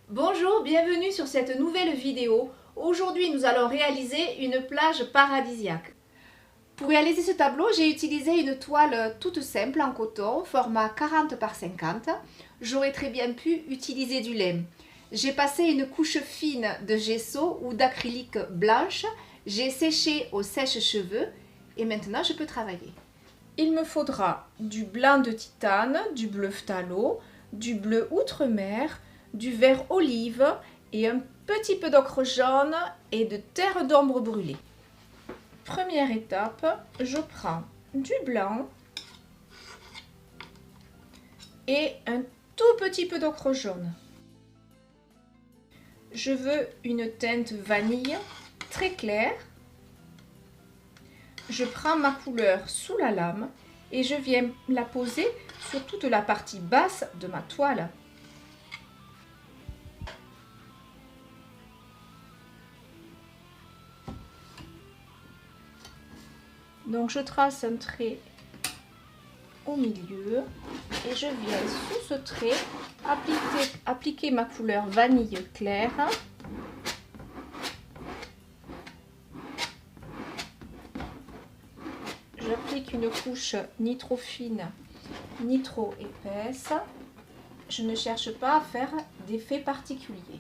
Bonjour, bienvenue sur cette nouvelle vidéo. Aujourd'hui, nous allons réaliser une plage paradisiaque. Pour réaliser ce tableau, j'ai utilisé une toile toute simple en coton, format 40 par 50. J'aurais très bien pu utiliser du lin. J'ai passé une couche fine de gesso ou d'acrylique blanche. J'ai séché au sèche-cheveux et maintenant je peux travailler. Il me faudra du blanc de titane, du bleu phthalo, du bleu outremer, du vert olive et un petit peu d'ocre jaune et de terre d'ombre brûlée. Première étape, je prends du blanc et un tout petit peu d'ocre jaune. Je veux une teinte vanille très claire. Je prends ma couleur sous la lame et je viens la poser sur toute la partie basse de ma toile. Donc je trace un trait au milieu et je viens sous ce trait appliquer ma couleur vanille claire. J'applique une couche ni trop fine ni trop épaisse. Je ne cherche pas à faire d'effet particulier.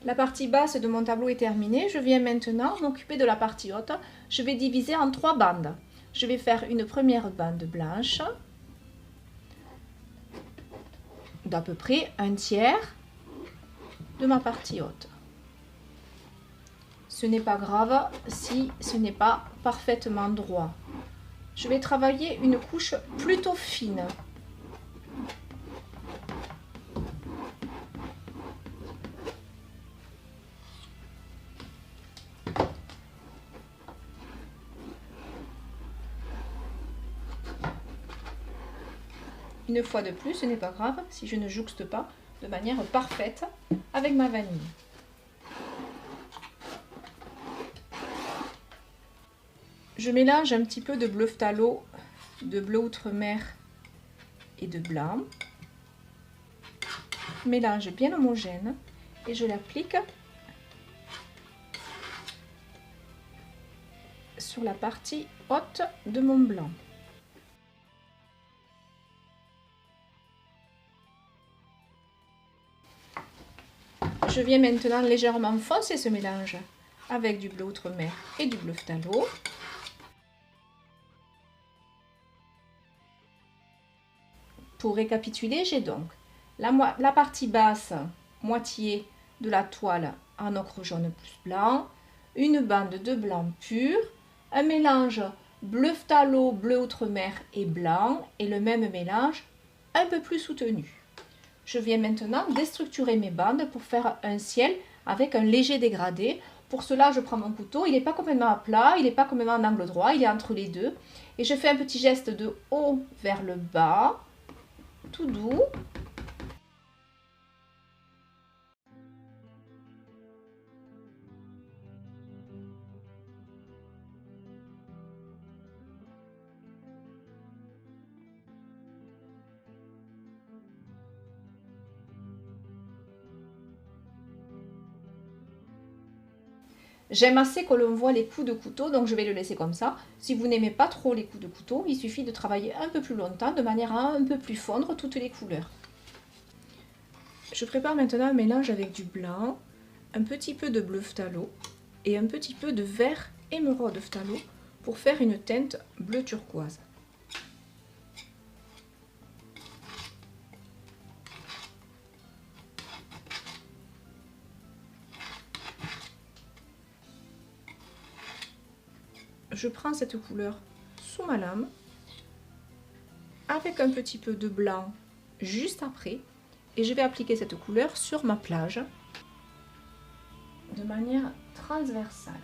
La partie basse de mon tableau est terminée. Je viens maintenant m'occuper de la partie haute. Je vais diviser en 3 bandes. Je vais faire une première bande blanche d'à peu près un tiers de ma partie haute. Ce n'est pas grave si ce n'est pas parfaitement droit. Je vais travailler une couche plutôt fine. Une fois de plus, ce n'est pas grave si je ne jouxte pas de manière parfaite avec ma vanille. Je mélange un petit peu de bleu phthalo, de bleu outremer et de blanc. Mélange bien homogène et je l'applique sur la partie haute de mon blanc. Je viens maintenant légèrement foncer ce mélange avec du bleu outremer et du bleu phthalo. Pour récapituler, j'ai donc la partie basse, moitié de la toile en ocre jaune plus blanc, une bande de blanc pur, un mélange bleu phthalo, bleu outremer et blanc, et le même mélange un peu plus soutenu. Je viens maintenant déstructurer mes bandes pour faire un ciel avec un léger dégradé. Pour cela, je prends mon couteau, il n'est pas complètement à plat, il n'est pas complètement en angle droit, il est entre les deux. Et je fais un petit geste de haut vers le bas, tout doux. J'aime assez que l'on voit les coups de couteau, donc je vais le laisser comme ça. Si vous n'aimez pas trop les coups de couteau, il suffit de travailler un peu plus longtemps, de manière à un peu plus fondre toutes les couleurs. Je prépare maintenant un mélange avec du blanc, un petit peu de bleu phthalo et un petit peu de vert émeraude phthalo pour faire une teinte bleu turquoise. Je prends cette couleur sous ma lame avec un petit peu de blanc juste après et je vais appliquer cette couleur sur ma plage de manière transversale.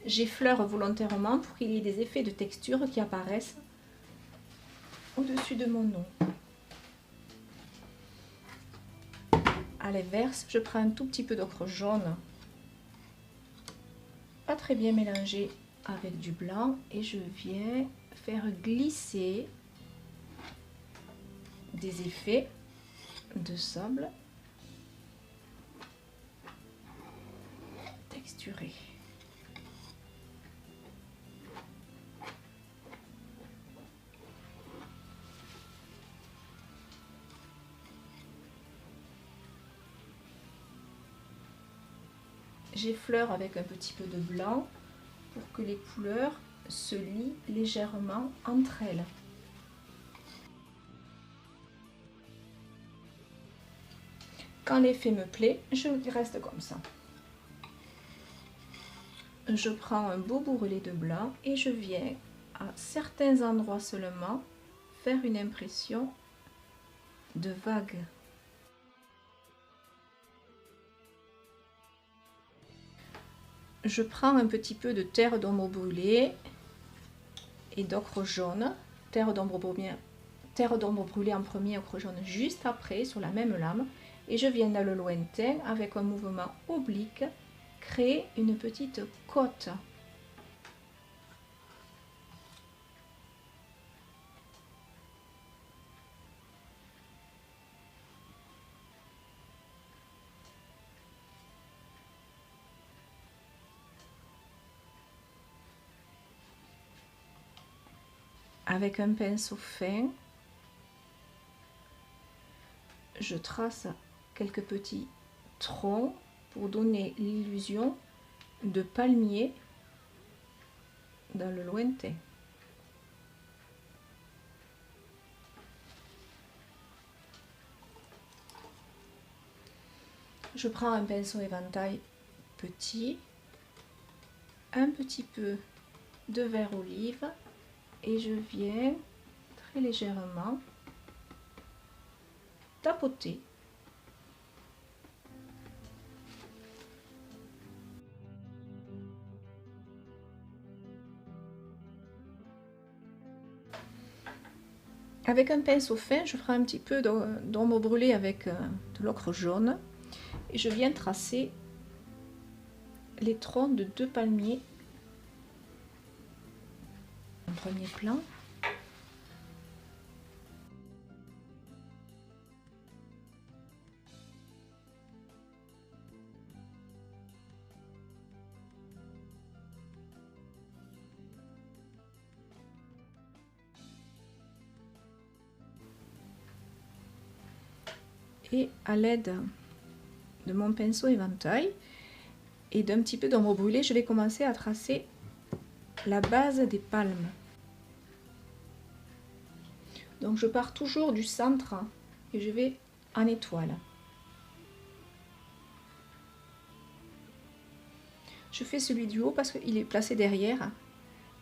J'effleure volontairement pour qu'il y ait des effets de texture qui apparaissent au-dessus de mon nom. À l'inverse, je prends un tout petit peu d'ocre jaune, pas très bien mélangé avec du blanc, et je viens faire glisser des effets de sable texturé. J'effleure avec un petit peu de blanc pour que les couleurs se lient légèrement entre elles. Quand l'effet me plaît, je reste comme ça. Je prends un beau bourrelet de blanc et je viens à certains endroits seulement faire une impression de vague. Je prends un petit peu de terre d'ombre brûlée et d'ocre jaune, terre d'ombre brûlée en premier, ocre jaune juste après sur la même lame, et je viens dans le lointain avec un mouvement oblique créer une petite côte. Avec un pinceau fin, je trace quelques petits troncs pour donner l'illusion de palmier dans le lointain. Je prends un pinceau éventail petit, un petit peu de vert olive et je viens très légèrement tapoter. Avec un pinceau fin, je ferai un petit peu d'ombre brûlée avec de l'ocre jaune et je viens tracer les troncs de 2 palmiers en premier plan. Et à l'aide de mon pinceau éventail et d'un petit peu d'ombre brûlée, je vais commencer à tracer la base des palmes. Donc je pars toujours du centre et je vais en étoile. Je fais celui du haut parce qu'il est placé derrière,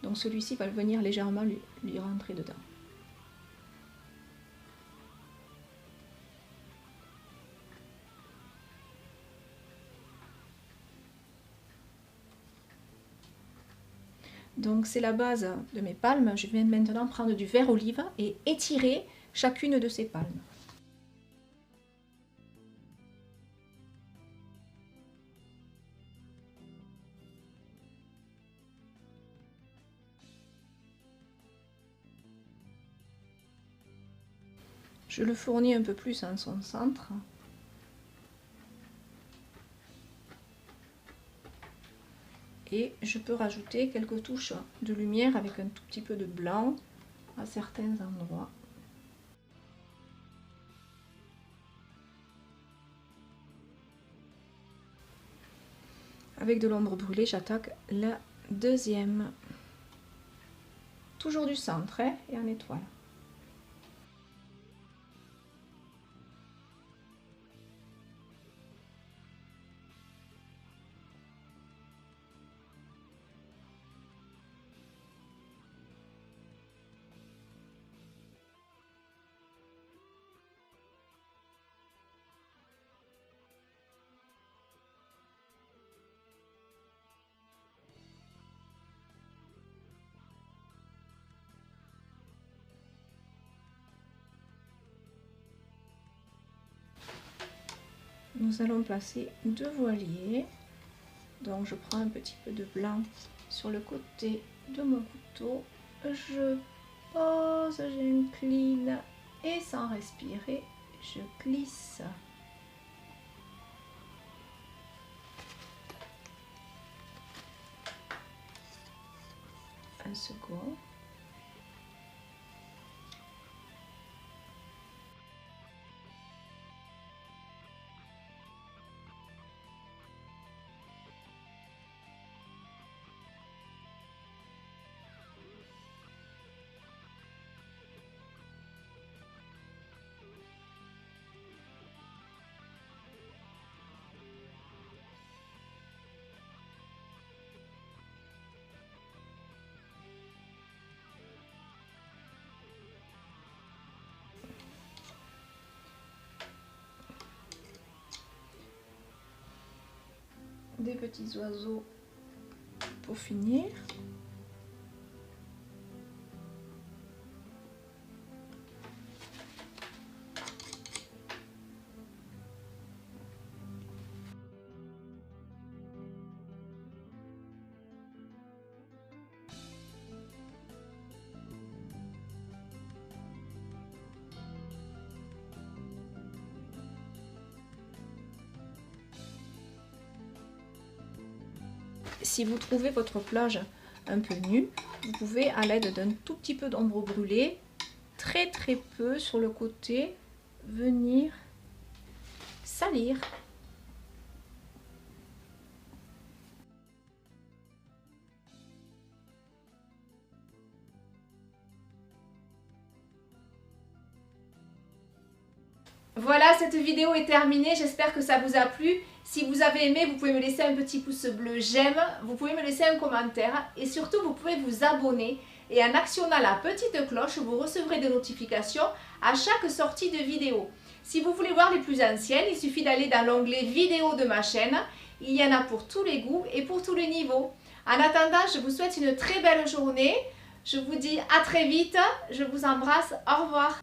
donc celui-ci va venir légèrement lui rentrer dedans. Donc c'est la base de mes palmes. Je viens maintenant prendre du vert olive et étirer chacune de ces palmes. Je le fournis un peu plus en son centre. Et je peux rajouter quelques touches de lumière avec un tout petit peu de blanc à certains endroits. Avec de l'ombre brûlée, j'attaque la deuxième. Toujours du centre hein, et en étoile. nous allons placer 2 voiliers. Donc je prends un petit peu de blanc sur le côté de mon couteau. Je pose, j'incline et sans respirer, je glisse. Un second. Des petits oiseaux pour finir. Si vous trouvez votre plage un peu nue, vous pouvez, à l'aide d'un tout petit peu d'ombre brûlée, très peu sur le côté, venir salir. Voilà, cette vidéo est terminée, j'espère que ça vous a plu. Si vous avez aimé, vous pouvez me laisser un petit pouce bleu j'aime, vous pouvez me laisser un commentaire et surtout vous pouvez vous abonner et en actionnant la petite cloche, vous recevrez des notifications à chaque sortie de vidéo. Si vous voulez voir les plus anciennes, il suffit d'aller dans l'onglet vidéo de ma chaîne, il y en a pour tous les goûts et pour tous les niveaux. En attendant, je vous souhaite une très belle journée, je vous dis à très vite, je vous embrasse, au revoir.